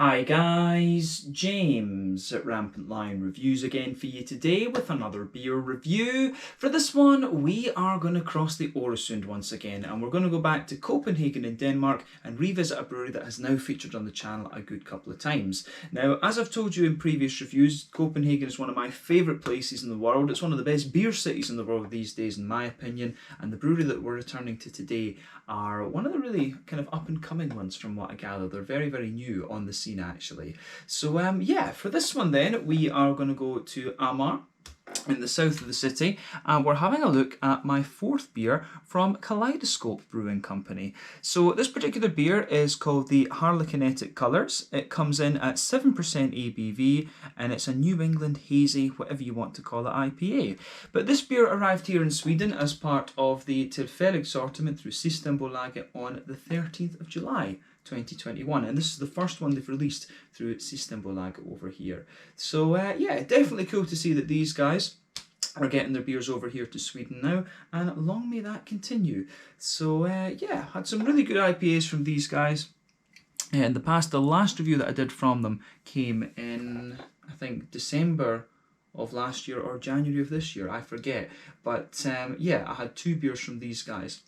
Hi guys, James at Rampant Lion Reviews again for you today with another beer review. For this one, we are going to cross the Øresund once again, and we're going to go back to Copenhagen in Denmark and revisit a brewery that has now featured on the channel a good couple of times. Now, as I've told you in previous reviews, Copenhagen is one of my favourite places in the world. It's one of the best beer cities in the world these days in my opinion, and the brewery that we're returning to today are one of the really kind of up and coming ones from what I gather. They're very, very new on the scene actually. So yeah, for this one then, we are going to go to Amager in the south of the city, and we're having a look at my fourth beer from Caleidoskope Brewing Company. So this particular beer is called the Harlekinetic Colours. It comes in at 7% ABV, and it's a New England hazy, whatever you want to call it, IPA. But this beer arrived here in Sweden as part of the Tillfällig sortiment through Systembolaget on the 13th of July 2021, and this is the first one they've released through Systembolaget over here. So yeah, definitely cool to see that these guys are getting their beers over here to Sweden now, and long may that continue. So yeah, had some really good IPAs from these guys in the past. The last review that I did from them came in, I think, December of last year or January of this year, I forget. But yeah, I had two beers from these guys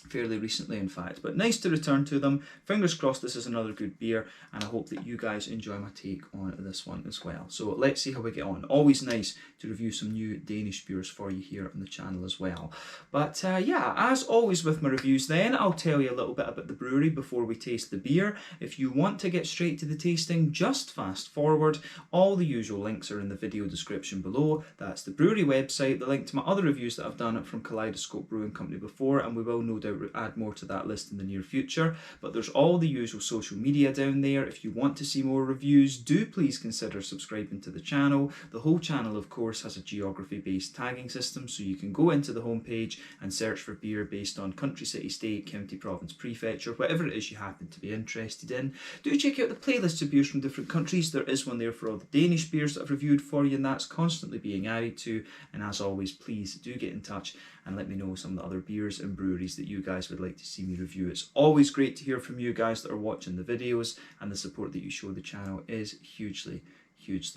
fairly recently in fact, but nice to return to them. Fingers crossed this is another good beer, and I hope that you guys enjoy my take on this one as well. So let's see how we get on. Always nice to review some new Danish beers for you here on the channel as well. But yeah, as always with my reviews then, I'll tell you a little bit about the brewery before we taste the beer. If you want to get straight to the tasting, just fast forward. All the usual links are in the video description below. That's the brewery website, the link to my other reviews that I've done from Caleidoskope Brewing Company before, and we will no doubt add more to that list in the near future. But there's all the usual social media down there. If you want to see more reviews, do please consider subscribing to the channel. The whole channel, of course, has a geography-based tagging system, so you can go into the homepage and search for beer based on country, city, state, county, province, prefecture, whatever it is you happen to be interested in. Do check out the playlist of beers from different countries. There is one there for all the Danish beers that I've reviewed for you, and that's constantly being added to. And as always, please do get in touch and let me know some of the other beers and breweries that you guys would like to see me review. It's always great to hear from you guys that are watching the videos, and the support that you show the channel is hugely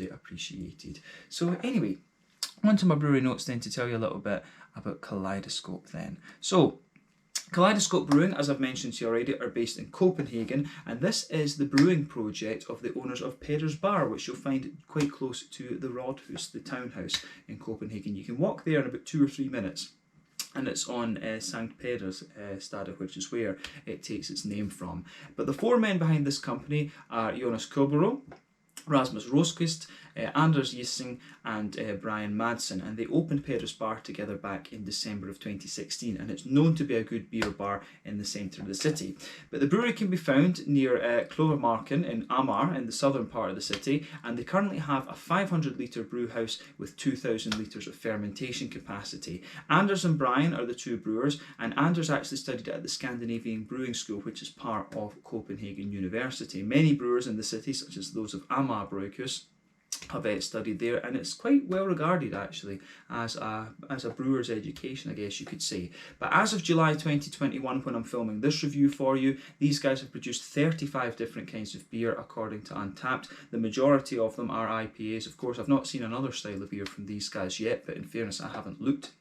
appreciated. So anyway, on to my brewery notes then to tell you a little bit about Caleidoskope then. So Caleidoskope Brewing, as I've mentioned to you already, are based in Copenhagen, and this is the brewing project of the owners of Peder's Bar, which you'll find quite close to the Rådhus, the townhouse in Copenhagen. You can walk there in about 2 or 3 minutes. And it's on St. Peder's Stade, which is where it takes its name from. But the 4 men behind this company are Jonas Kubero, Rasmus Rosqvist, Anders Gissing and Brian Madsen, and they opened Peder's Bar together back in December of 2016, and it's known to be a good beer bar in the centre of the city. But the brewery can be found near Klovermarken in Amager in the southern part of the city, and they currently have a 500 litre brew house with 2,000 litres of fermentation capacity. Anders and Brian are the 2 brewers, and Anders actually studied at the Scandinavian Brewing School, which is part of Copenhagen University. Many brewers in the city, such as those of Amager Brewhus, have studied there, and it's quite well regarded actually as a brewer's education, I guess you could say. But as of July 2021, when I'm filming this review for you, these guys have produced 35 different kinds of beer according to Untappd. The majority of them are IPAs. Of course, I've not seen another style of beer from these guys yet, but in fairness, I haven't looked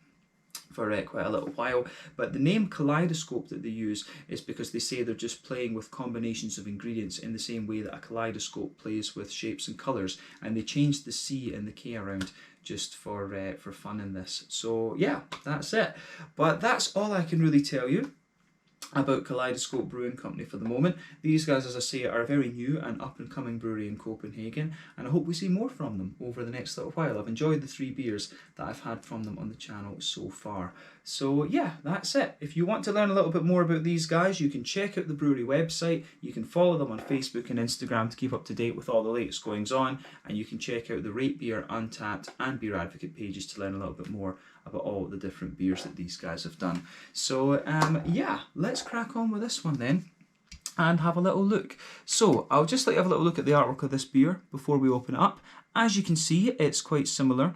for quite a little while. But the name Caleidoskope that they use is because they say they're just playing with combinations of ingredients in the same way that a kaleidoscope plays with shapes and colours, and they changed the C and the K around just for fun in this. So yeah, that's it. But that's all I can really tell you about Caleidoskope Brewing Company for the moment. These guys, as I say, are a very new and up-and-coming brewery in Copenhagen, and I hope we see more from them over the next little while. I've enjoyed the 3 beers that I've had from them on the channel so far. So yeah, that's it. If you want to learn a little bit more about these guys, you can check out the brewery website, you can follow them on Facebook and Instagram to keep up to date with all the latest goings on, and you can check out the Rate Beer, Untappd and Beer Advocate pages to learn a little bit more about all the different beers that these guys have done. So yeah, let's crack on with this one then and have a little look. So I'll just like to have a little look at the artwork of this beer before we open it up. As you can see, it's quite similar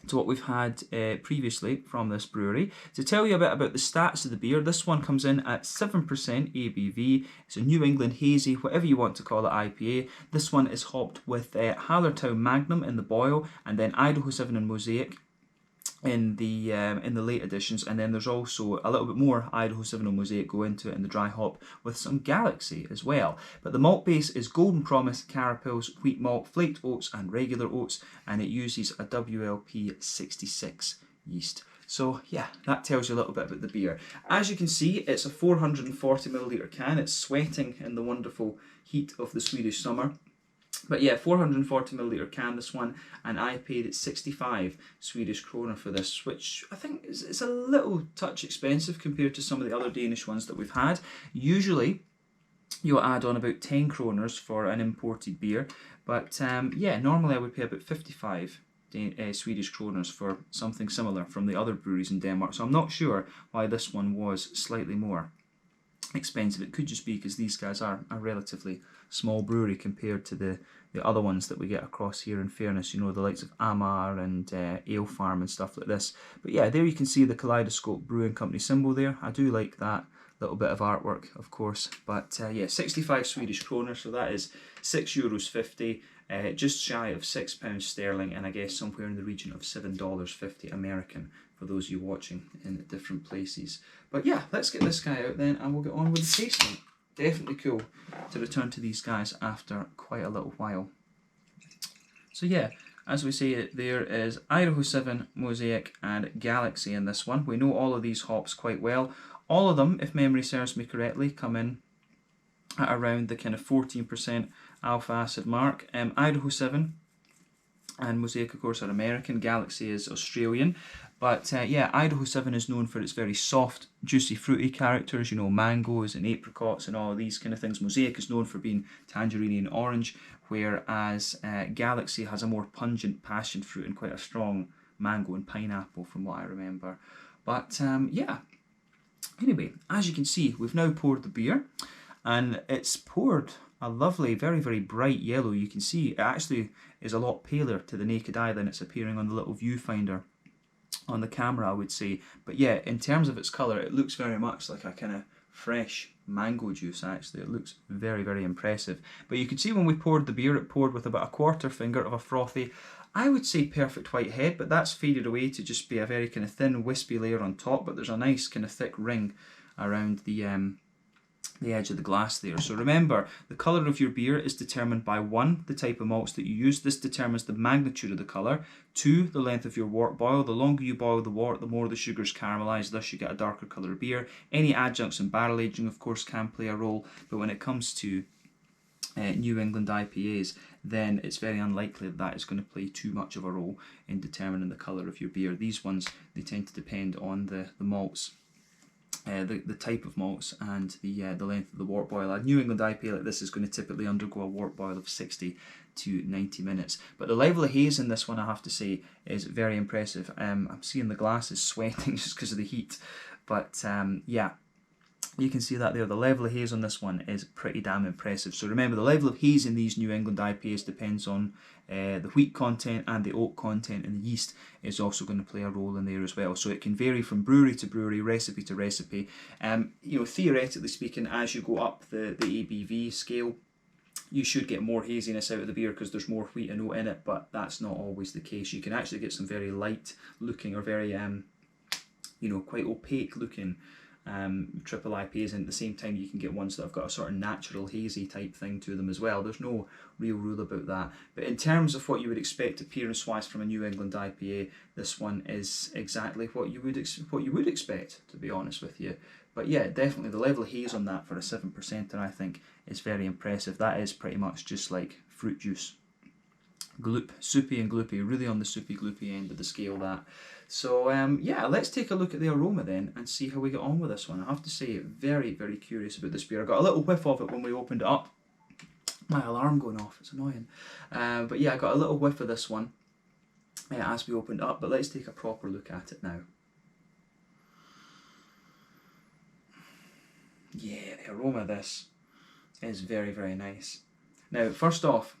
to what we've had previously from this brewery. To tell you a bit about the stats of the beer, this one comes in at 7% ABV. It's a New England Hazy, whatever you want to call it, IPA. This one is hopped with Hallertau Magnum in the boil, and then Idaho 7 and Mosaic in the late editions, and then there's also a little bit more Idaho 7 and Mosaic go into it in the dry hop with some Galaxy as well. But the malt base is Golden Promise, Carapils, wheat malt, flaked oats and regular oats, and it uses a WLP 66 yeast. So yeah, that tells you a little bit about the beer. As you can see, it's a 440ml can. It's sweating in the wonderful heat of the Swedish summer. But yeah, 440ml can, this one, and I paid it 65 Swedish kronor for this, which I think is a little touch expensive compared to some of the other Danish ones that we've had. Usually, you'll add on about 10 kroners for an imported beer, but yeah, normally I would pay about 55 Swedish kroners for something similar from the other breweries in Denmark, so I'm not sure why this one was slightly more expensive. It could just be because these guys are a relatively small brewery compared to the other ones that we get across here, in fairness, you know, the likes of Amager and Ale Farm and stuff like this. But yeah, there you can see the Caleidoskope Brewing Company symbol there. I do like that little bit of artwork, of course. But yeah, 65 Swedish kronor, so that is €6.50, just shy of £6 sterling, and I guess somewhere in the region of $7.50 American for those of you watching in different places. But yeah, let's get this guy out then, and we'll get on with the tasting. Definitely cool to return to these guys after quite a little while. So yeah, as we say, there is Idaho 7, Mosaic and Galaxy in this one. We know all of these hops quite well. All of them, if memory serves me correctly, come in at around the kind of 14% alpha acid mark. Idaho 7 and Mosaic, of course, are American. Galaxy is Australian. But yeah, Idaho 7 is known for its very soft, juicy, fruity characters, you know, mangoes and apricots and all of these kind of things. Mosaic is known for being tangerine and orange, whereas Galaxy has a more pungent passion fruit and quite a strong mango and pineapple from what I remember. But yeah, anyway, as you can see, we've now poured the beer, and it's poured a lovely, very, very bright yellow. You can see it actually is a lot paler to the naked eye than it's appearing on the little viewfinder on the camera, I would say. But yeah, in terms of its colour, it looks very much like a kind of fresh mango juice, actually. It looks very, very impressive. But you can see when we poured the beer, it poured with about a quarter finger of a frothy, I would say perfect white head, but that's faded away to just be a very kind of thin, wispy layer on top, but there's a nice kind of thick ring around the edge of the glass there. So remember, the colour of your beer is determined by 1, the type of malts that you use. This determines the magnitude of the colour. 2, the length of your wort boil. The longer you boil the wort, the more the sugars caramelise, thus you get a darker colour beer. Any adjuncts in barrel aging, of course, can play a role, but when it comes to New England IPAs, then it's very unlikely that is going to play too much of a role in determining the colour of your beer. These ones, they tend to depend on the malts. The type of malts and the length of the wort boil. A New England IPA like this is going to typically undergo a wort boil of 60 to 90 minutes. But the level of haze in this one, I have to say, is very impressive. I'm seeing the glass is sweating just because of the heat. But yeah, you can see that there. The level of haze on this one is pretty damn impressive. So remember, the level of haze in these New England IPAs depends on the wheat content, and the oat content in the yeast is also going to play a role in there as well. So it can vary from brewery to brewery, recipe to recipe. You know, theoretically speaking, as you go up the ABV scale, you should get more haziness out of the beer because there's more wheat and oat in it, but that's not always the case. You can actually get some very light looking or very, you know, quite opaque looking triple IPAs, and at the same time you can get ones that have got a sort of natural hazy type thing to them as well. There's no real rule about that. But in terms of what you would expect appearance wise from a New England IPA, this one is exactly what you would expect, to be honest with you. But yeah, definitely the level of haze on that for a 7%, I think, is very impressive. That is pretty much just like fruit juice. Gloop, soupy and gloopy, really on the soupy gloopy end of the scale, that. So yeah, let's take a look at the aroma then and see how we get on with this one. I have to say, very, very curious about this beer. I got a little whiff of it when we opened it up. My alarm going off, it's annoying. But yeah, I got a little whiff of this one as we opened it up, but let's take a proper look at it now. Yeah, the aroma of this is very, very nice. Now, first off,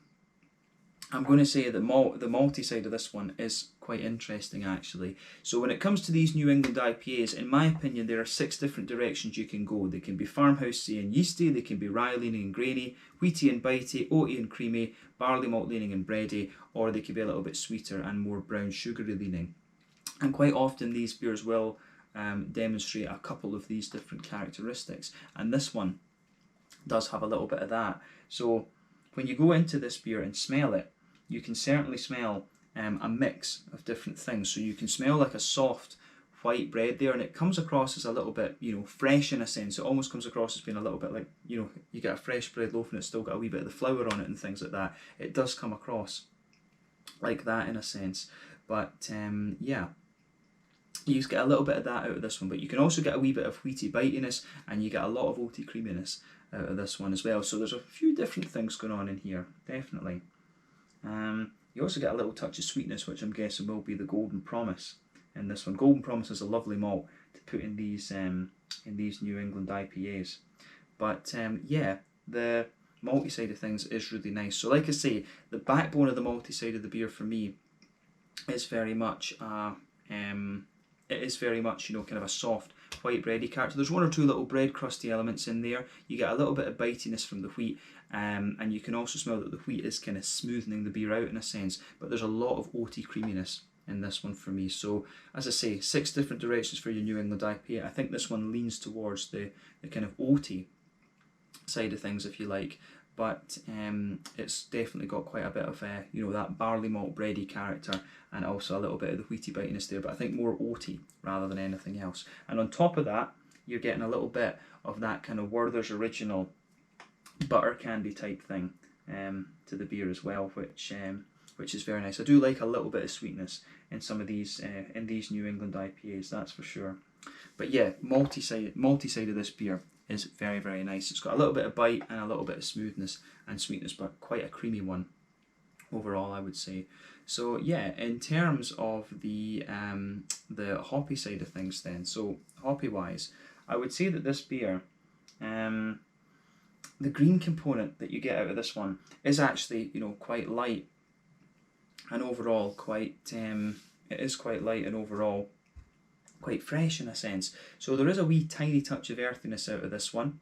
I'm going to say that the malty side of this one is quite interesting actually. So when it comes to these New England IPAs, in my opinion, there are 6 different directions you can go. They can be farmhousey and yeasty, they can be rye leaning and grainy, wheaty and bitey, oaty and creamy, barley malt leaning and bready, or they could be a little bit sweeter and more brown sugary leaning. And quite often these beers will demonstrate a couple of these different characteristics, and this one does have a little bit of that. So when you go into this beer and smell it, you can certainly smell a mix of different things. So you can smell like a soft white bread there, and it comes across as a little bit, fresh in a sense. It almost comes across as being a little bit like, you get a fresh bread loaf and it's still got a wee bit of the flour on it and things like that. It does come across like that in a sense. But yeah, you just get a little bit of that out of this one, but you can also get a wee bit of wheaty bitiness, and you get a lot of oaty creaminess out of this one as well. So there's a few different things going on in here, definitely. You also get a little touch of sweetness, which I'm guessing will be the Golden Promise in this one. Golden Promise is a lovely malt to put in these New England IPAs. But yeah, the malty side of things is really nice. So like I say, the backbone of the malty side of the beer for me is very much kind of a soft white bready character. There's 1 or 2 little bread crusty elements in there. You get a little bit of bitiness from the wheat, and you can also smell that the wheat is kind of smoothing the beer out in a sense, but there's a lot of oaty creaminess in this one for me. So as I say, 6 different directions for your New England IPA. I think this one leans towards the kind of oaty side of things, if you like, but it's definitely got quite a bit of that barley malt bready character, and also a little bit of the wheaty bitiness there, but I think more oaty rather than anything else. And on top of that, you're getting a little bit of that kind of Werther's Original butter candy type thing to the beer as well, which is very nice. I do like a little bit of sweetness in some of these New England IPAs, that's for sure. But yeah, malty side of this beer is very, very nice. It's got a little bit of bite and a little bit of smoothness and sweetness, but quite a creamy one overall, I would say. So yeah, in terms of the hoppy side of things then, so hoppy wise, I would say that this beer, the green component that you get out of this one is actually, quite light, and overall quite, it is quite light and overall quite fresh in a sense. So there is a wee tiny touch of earthiness out of this one,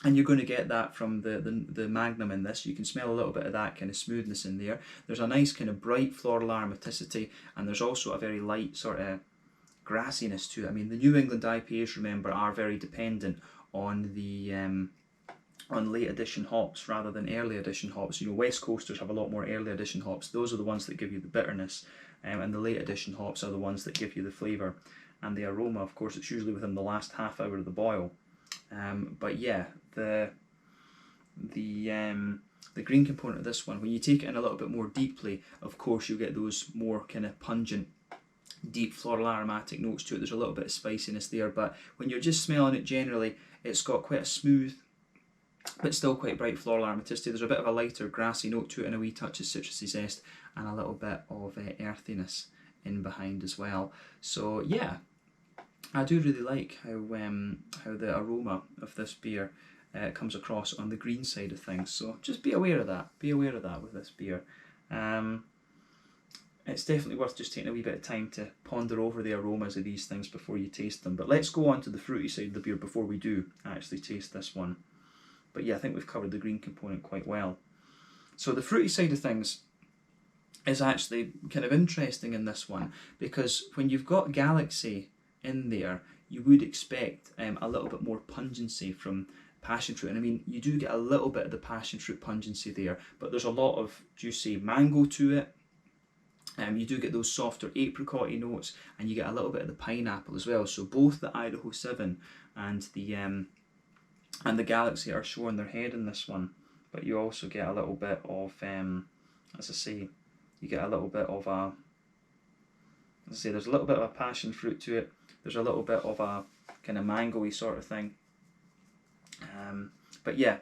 and you're going to get that from the Magnum in this. You can smell a little bit of that kind of smoothness in there. There's a nice kind of bright floral aromaticity, and there's also a very light sort of grassiness to it. I mean, the New England IPAs, remember, are very dependent on the on late edition hops rather than early edition hops. West Coasters have a lot more early edition hops. Those are the ones that give you the bitterness, and the late edition hops are the ones that give you the flavour and the aroma. Of course, it's usually within the last half hour of the boil. But yeah, the green component of this one, when you take it in a little bit more deeply, of course you'll get those more kind of pungent, deep floral aromatic notes to it. There's a little bit of spiciness there, but when you're just smelling it generally, it's got quite a smooth but still quite bright floral aromaticity. There's a bit of a lighter grassy note to it and a wee touch of citrusy zest and a little bit of earthiness in behind as well. So yeah, I do really like how the aroma of this beer comes across on the green side of things. So just be aware of that. Be aware of that with this beer. It's definitely worth just taking a wee bit of time to ponder over the aromas of these things before you taste them. But let's go on to the fruity side of the beer before we do actually taste this one. But yeah, I think we've covered the green component quite well. So the fruity side of things is actually kind of interesting in this one, because when you've got Galaxy in there, you would expect a little bit more pungency from passion fruit. And I mean, you do get a little bit of the passion fruit pungency there, but there's a lot of juicy mango to it. You do get those softer apricot-y notes, and you get a little bit of the pineapple as well. So both the Idaho 7 and the Galaxy are showing their head in this one, but you also get a little bit of, as I say, you get a little bit of a, as I say, there's a little bit of a passion fruit to it. There's a little bit of a kind of mango-y sort of thing. But yeah,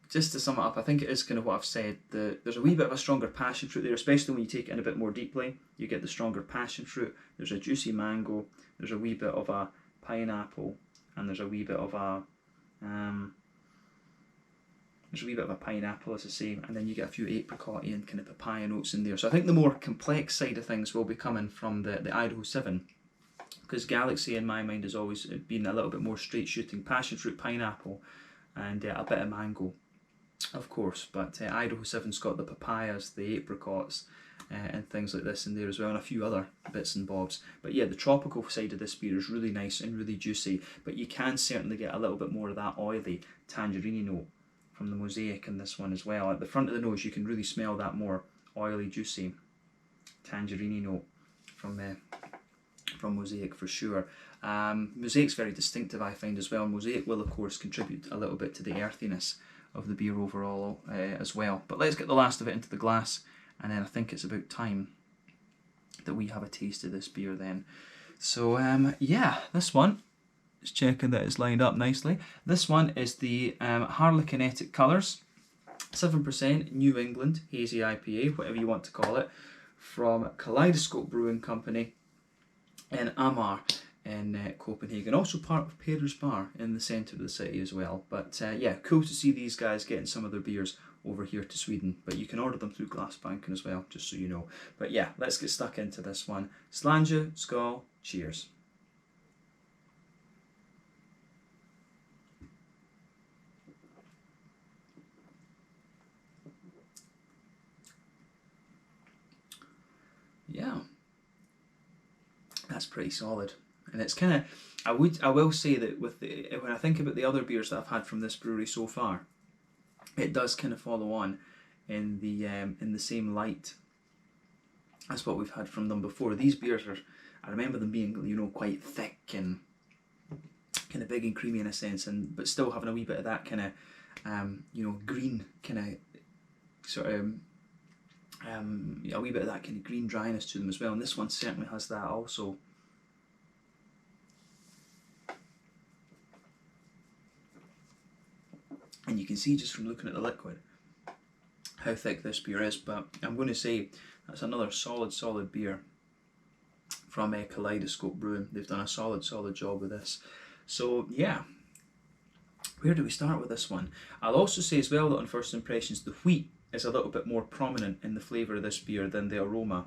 just to sum it up, I think it is kind of what I've said. There's a wee bit of a stronger passion fruit there, especially when you take it in a bit more deeply. You get the stronger passion fruit. There's a juicy mango. There's a wee bit of a pineapple, and there's a wee bit of a There's a wee bit of a pineapple, as I say, and then you get a few apricot and kind of papaya notes in there. So I think the more complex side of things will be coming from the Idaho 7, because Galaxy in my mind has always been a little bit more straight shooting, passion fruit, pineapple, and a bit of mango, of course. But Idaho 7's got the papayas, the apricots, and things like this in there as well, and a few other bits and bobs. But yeah, the tropical side of this beer is really nice and really juicy, but you can certainly get a little bit more of that oily tangerine note from the Mosaic in this one as well. At the front of the nose you can really smell that more oily, juicy tangerine note from Mosaic for sure. Mosaic's very distinctive, I find, as well. Mosaic will of course contribute a little bit to the earthiness of the beer overall as well. But let's get the last of it into the glass, and then I think it's about time that we have a taste of this beer then. So yeah, this one, just checking that it's lined up nicely. This one is the Harlekinetic Colours, 7% New England Hazy IPA, whatever you want to call it, from Caleidoskope Brewing Company in Amager in Copenhagen. Also part of Peder's Bar in the centre of the city as well. But yeah, cool to see these guys getting some of their beers over here to Sweden. But you can order them through Glassbanken as well, just so you know. But yeah, let's get stuck into this one. Slange, skål, cheers. Yeah, that's pretty solid, and it's kind of, I will say that with when I think about the other beers that I've had from this brewery so far, it does kind of follow on in the same light as what we've had from them before. These beers are, I remember them being, you know, quite thick and kind of big and creamy in a sense, and but still having a wee bit of that kind of you know, green kind of sort of a wee bit of that kind of green dryness to them as well, and this one certainly has that also. And you can see just from looking at the liquid how thick this beer is, but I'm going to say that's another solid beer from Caleidoskope Brewing. They've done a solid job with this. So yeah, where do we start with this one? I'll also say as well that on first impressions the wheat is a little bit more prominent in the flavour of this beer than the aroma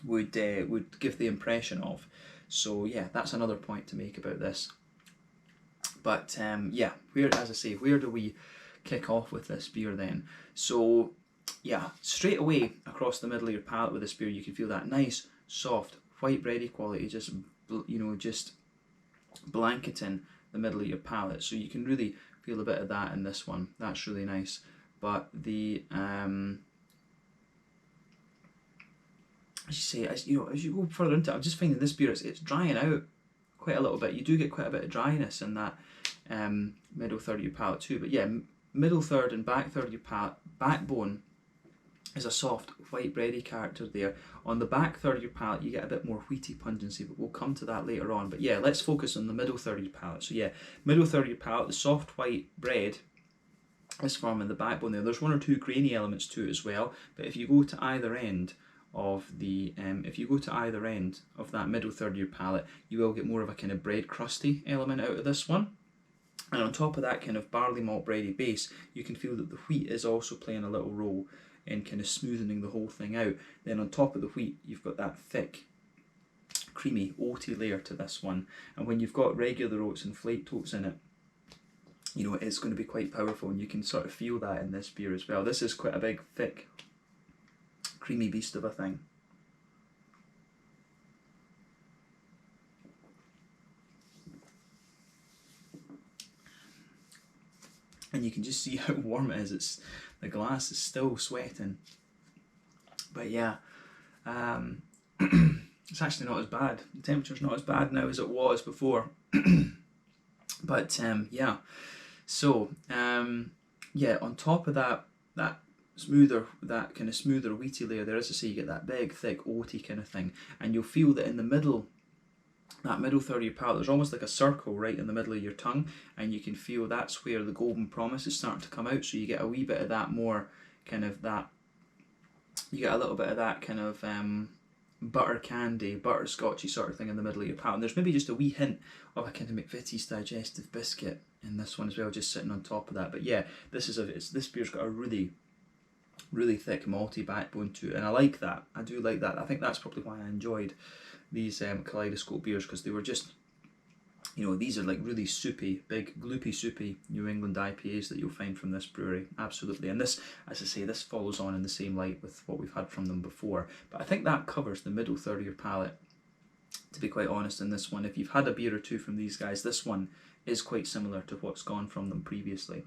would give the impression of. So yeah, that's another point to make about this. But yeah, as I say, where do we kick off with this beer then? So yeah, straight away across the middle of your palate with this beer, you can feel that nice, soft, white bready quality, just, you know, just blanketing the middle of your palate. So you can really feel a bit of that in this one. That's really nice. But the as you say, as you go further into it, I'm just finding this beer it's drying out quite a little bit. You do get quite a bit of dryness in that middle third of your palate too. But yeah, middle third and back third of your palate, backbone is a soft white bready character there. On the back third of your palate you get a bit more wheaty pungency, but we'll come to that later on. But yeah, let's focus on the middle third of your palate. So yeah, middle third of your palate, the soft white bread is forming the backbone there. There's one or two grainy elements to it as well, but if you go to either end of the that middle third of your palate, you will get more of a kind of bread crusty element out of this one. And on top of that kind of barley malt bready base, you can feel that the wheat is also playing a little role in kind of smoothing the whole thing out. Then on top of the wheat, you've got that thick, creamy, oaty layer to this one. And when you've got regular oats and flake oats in it, you know, it's going to be quite powerful, and you can sort of feel that in this beer as well. This is quite a big, thick, creamy beast of a thing. And you can just see how warm it is. The glass is still sweating. But yeah, it's actually not as bad. The temperature's not as bad now as it was before. But yeah. So yeah, on top of that kind of smoother wheaty layer there, as I say, you get that big, thick, oaty kind of thing, and you'll feel that in the middle, that middle third of your palate, there's almost like a circle right in the middle of your tongue, and you can feel that's where the golden promise is starting to come out. So you get a wee bit of that more kind of that, you get a little bit of that kind of butter candy, butterscotchy sort of thing in the middle of your palate. And there's maybe just a wee hint of a kind of McVitie's digestive biscuit And this one as well, just sitting on top of that. But yeah, this beer's got a really thick malty backbone to it, and I like that. I do like that. I think that's probably why I enjoyed these Kaleidoscope beers, because they were just, you know, these are like really soupy, big, gloopy, soupy New England IPAs that you'll find from this brewery. Absolutely. And this, as I say, this follows on in the same light with what we've had from them before. But I think that covers the middle third of your palate, to be quite honest, in this one. If you've had a beer or two from these guys, this one is quite similar to what's gone from them previously.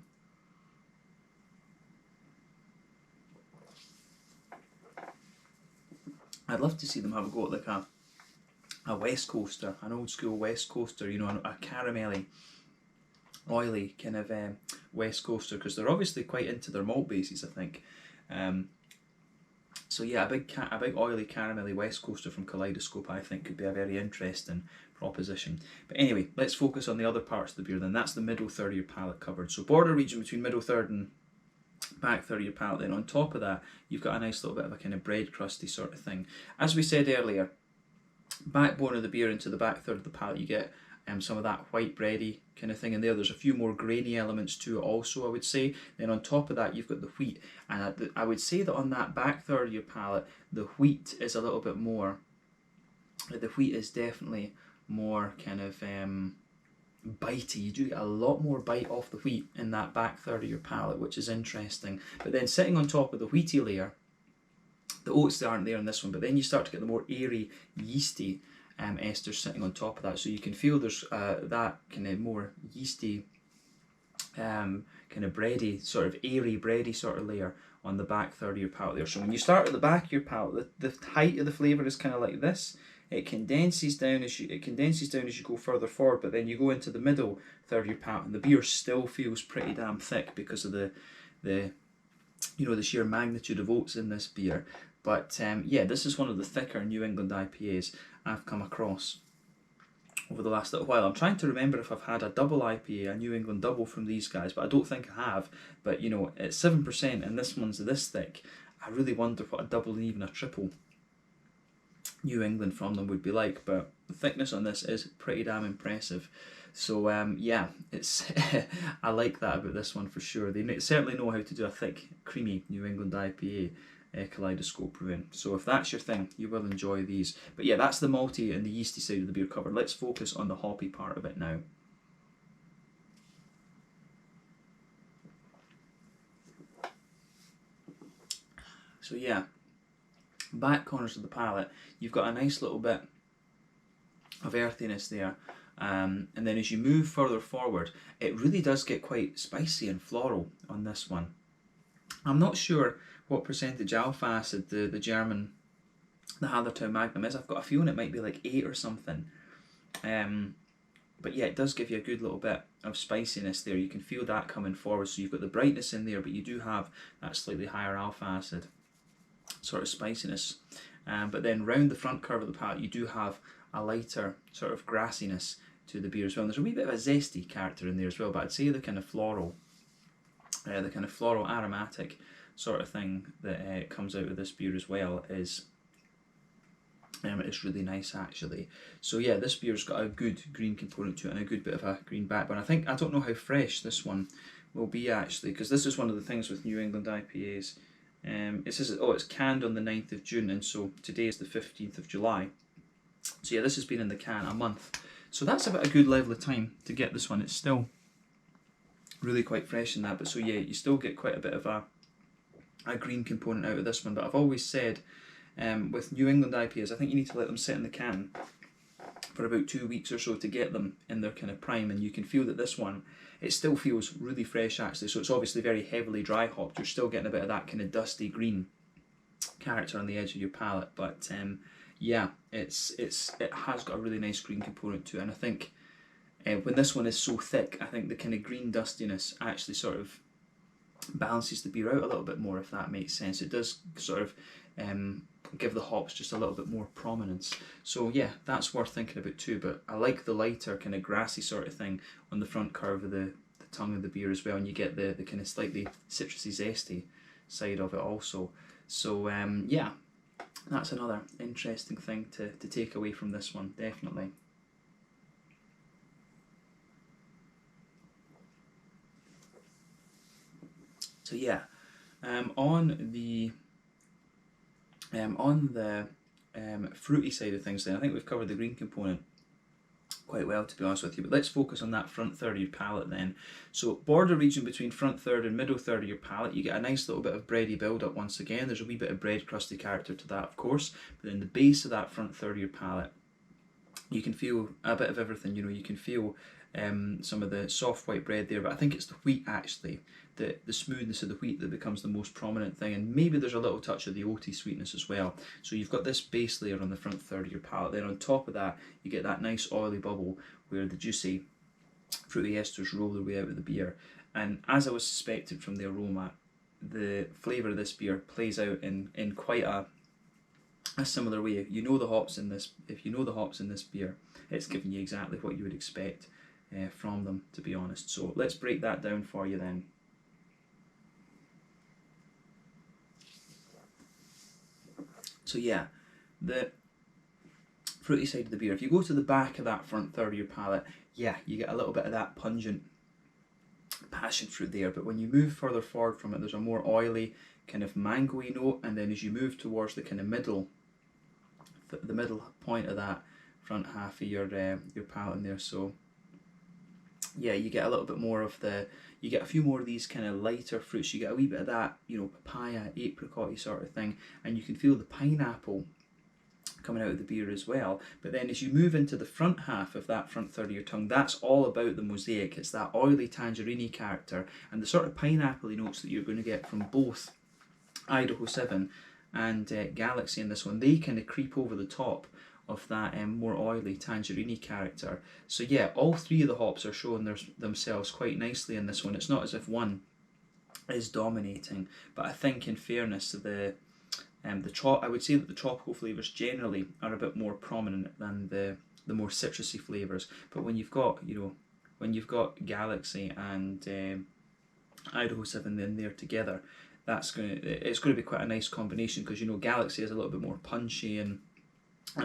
I'd love to see them have a go at like a West Coaster, an old school West Coaster, you know, a caramelly, oily kind of West Coaster, because they're obviously quite into their malt bases, I think. So yeah, a big oily caramelly West Coaster from Caleidoskope, I think, could be a very interesting proposition. But anyway, let's focus on the other parts of the beer then. That's the middle third of your palate covered. So border region between middle third and back third of your palate. Then on top of that, you've got a nice little bit of a kind of bread crusty sort of thing. As we said earlier, backbone of the beer into the back third of the palate, you get some of that white bready kind of thing in there. There's a few more grainy elements to it also, I would say. Then on top of that, you've got the wheat, and I would say that on that back third of your palate, the wheat is a little bit more, the wheat is definitely more kind of bitey. You do get a lot more bite off the wheat in that back third of your palate, which is interesting. But then sitting on top of the wheaty layer, the oats aren't there in this one, but then you start to get the more airy, yeasty esters sitting on top of that. So you can feel there's that kind of more yeasty, kind of bready, sort of airy, bready sort of layer on the back third of your palate there. So when you start at the back of your palate, the height of the flavour is kind of like this. It condenses down as you go further forward, but then you go into the middle third of your palate, and the beer still feels pretty damn thick because of the you know, the sheer magnitude of oats in this beer. But yeah, this is one of the thicker New England IPAs I've come across over the last little while. I'm trying to remember if I've had a double IPA, a New England double from these guys, but I don't think I have. But you know, it's 7% and this one's this thick. I really wonder what a double and even a triple New England from them would be like, but the thickness on this is pretty damn impressive. So yeah, it's I like that about this one for sure. They certainly know how to do a thick, creamy New England IPA, Caleidoskope Brewing. So if that's your thing, you will enjoy these. But yeah, that's the malty and the yeasty side of the beer covered. Let's focus on the hoppy part of it now. So yeah, back corners of the palate, you've got a nice little bit of earthiness there, and then as you move further forward, it really does get quite spicy and floral on this one. I'm not sure what percentage alpha acid the German, the Hallertau Magnum is. I've got a feeling it might be like 8 or something. But yeah, it does give you a good little bit of spiciness there. You can feel that coming forward. So you've got the brightness in there, but you do have that slightly higher alpha acid sort of spiciness. But then round the front curve of the palate, you do have a lighter sort of grassiness to the beer as well. And there's a wee bit of a zesty character in there as well, but I'd say the kind of floral aromatic sort of thing that comes out of this beer as well is it's really nice actually. So yeah, this beer's got a good green component to it and a good bit of a green backbone. I don't know how fresh this one will be actually, because this is one of the things with New England IPAs. It says, oh, it's canned on the 9th of June, and so today is the 15th of July. So yeah, this has been in the can a month. So that's about a good level of time to get this one. It's still really quite fresh in that, but so yeah, you still get quite a bit of a green component out of this one. But I've always said, with New England IPAs, I think you need to let them sit in the can for about 2 weeks or so to get them in their kind of prime, and you can feel that this one, it still feels really fresh actually. So it's obviously very heavily dry hopped. You're still getting a bit of that kind of dusty green character on the edge of your palate, but yeah, it has got a really nice green component to it. And I think when this one is so thick, I think the kind of green dustiness actually sort of balances the beer out a little bit more, if that makes sense. It does sort of give the hops just a little bit more prominence. So yeah, that's worth thinking about too. But I like the lighter kind of grassy sort of thing on the front curve of the tongue of the beer as well, and you get the kind of slightly citrusy zesty side of it also. So yeah, that's another interesting thing to take away from this one, definitely. So yeah, on the fruity side of things then, I think we've covered the green component quite well, to be honest with you, but let's focus on that front third of your palate then. So border region between front third and middle third of your palate, you get a nice little bit of bready build up once again. There's a wee bit of bread crusty character to that, of course, but then the base of that front third of your palate, you can feel a bit of everything. You know, you can feel some of the soft white bread there, but I think it's the wheat actually, the smoothness of the wheat that becomes the most prominent thing, and maybe there's a little touch of the oaty sweetness as well. So you've got this base layer on the front third of your palate, then on top of that you get that nice oily bubble where the juicy fruity esters roll their way out of the beer, and as I was suspected from the aroma, the flavour of this beer plays out in quite a similar way. You know the hops in this, if you know the hops in this beer, it's giving you exactly what you would expect from them, to be honest. So let's break that down for you then. So yeah, the fruity side of the beer, if you go to the back of that front third of your palate, yeah, you get a little bit of that pungent passion fruit there, but when you move further forward from it, there's a more oily kind of mangoey note, and then as you move towards the kind of middle point of that front half of your palate in there, so yeah, you get a little bit more of you get a few more of these kind of lighter fruits. You get a wee bit of that, you know, papaya, apricot-y sort of thing, and you can feel the pineapple coming out of the beer as well. But then as you move into the front half of that front third of your tongue, that's all about the mosaic. It's that oily tangerine character and the sort of pineapple-y notes that you're going to get from both Idaho 7 and Galaxy in this one. They kind of creep over the top of that more oily tangerine character. So yeah, all three of the hops are showing themselves quite nicely in this one. It's not as if one is dominating, but I think in fairness to I would say that the tropical flavours generally are a bit more prominent than the more citrusy flavours. But when you've got, you know, Galaxy and Idaho 7 in there together, it's going to be quite a nice combination, because, you know, Galaxy is a little bit more punchy and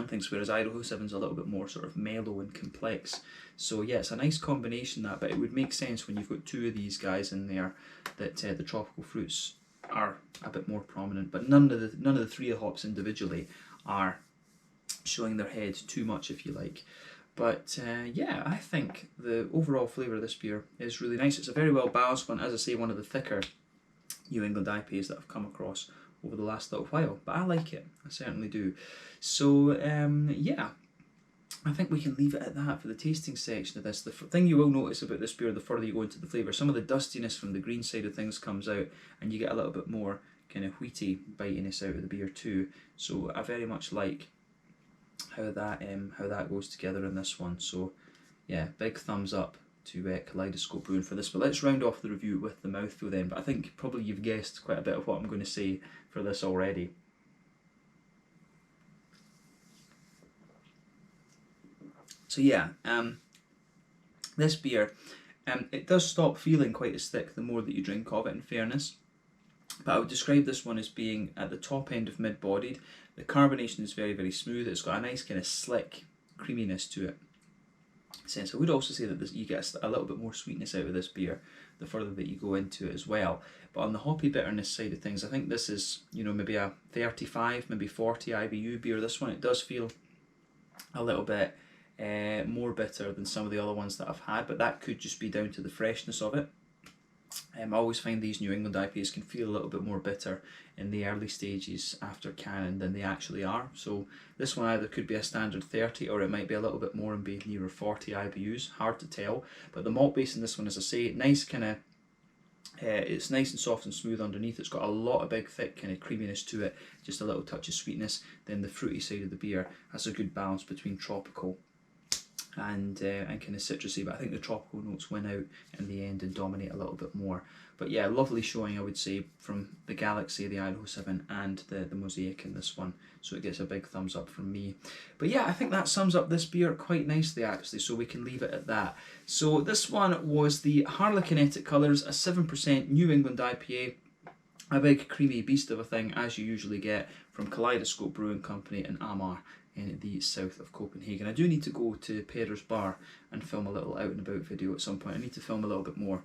things, whereas Idaho 7's a little bit more sort of mellow and complex. So yeah, it's a nice combination that, but it would make sense when you've got two of these guys in there that the tropical fruits are a bit more prominent, but none of the three hops individually are showing their head too much, if you like. But yeah, I think the overall flavour of this beer is really nice. It's a very well balanced one, as I say, one of the thicker New England IPAs that I've come across over the last little while, but I like it, I certainly do. So yeah, I think we can leave it at that for the tasting section of this. The thing you will notice about this beer, the further you go into the flavour, some of the dustiness from the green side of things comes out, and you get a little bit more kind of wheaty bitiness out of the beer too. So I very much like how that goes together in this one. So yeah, big thumbs up to Caleidoskope Brewing for this. But let's round off the review with the mouthfeel then. But I think probably you've guessed quite a bit of what I'm going to say for this already. So yeah, this beer, it does stop feeling quite as thick the more that you drink of it, in fairness. But I would describe this one as being at the top end of mid-bodied. The carbonation is very, very smooth. It's got a nice kind of slick creaminess to it. Sense. I would also say that you get a little bit more sweetness out of this beer the further that you go into it as well. But on the hoppy bitterness side of things, I think this is, you know, maybe a 35, maybe 40 IBU beer. This one, it does feel a little bit more bitter than some of the other ones that I've had, but that could just be down to the freshness of it. I always find these New England IPAs can feel a little bit more bitter in the early stages after canning than they actually are. So this one either could be a standard 30, or it might be a little bit more and be nearer 40 IBUs. Hard to tell. But the malt base in this one, as I say, nice kind of, it's nice and soft and smooth underneath. It's got a lot of big thick kind of creaminess to it, just a little touch of sweetness. Then the fruity side of the beer has a good balance between tropical and kind of citrusy, but I think the tropical notes win out in the end and dominate a little bit more. But yeah, lovely showing, I would say, from the Galaxy, the Idaho 7 and the Mosaic in this one, so it gets a big thumbs up from me. But yeah, I think that sums up this beer quite nicely actually, so we can leave it at that. So this one was the Harlekinetic colours, a 7% New England IPA, a big creamy beast of a thing, as you usually get from Caleidoskope Brewing Company in Amager in the south of Copenhagen. I do need to go to Peder's Bar and film a little out and about video at some point. I need to film a little bit more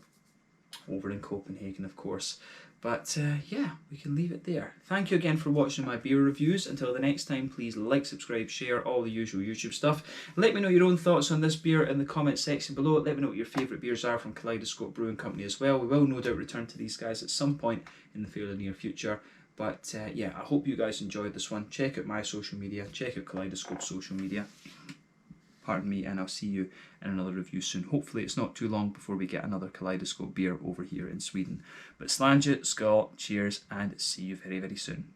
over in Copenhagen, of course. But yeah, we can leave it there. Thank you again for watching my beer reviews. Until the next time, please like, subscribe, share, all the usual YouTube stuff. Let me know your own thoughts on this beer in the comment section below. Let me know what your favourite beers are from Caleidoskope Brewing Company as well. We will no doubt return to these guys at some point in the fairly near future. But yeah, I hope you guys enjoyed this one. Check out my social media. Check out Caleidoskope's social media. Pardon me, and I'll see you in another review soon. Hopefully it's not too long before we get another Caleidoskope beer over here in Sweden. But slange it, skål, cheers, and see you very, very soon.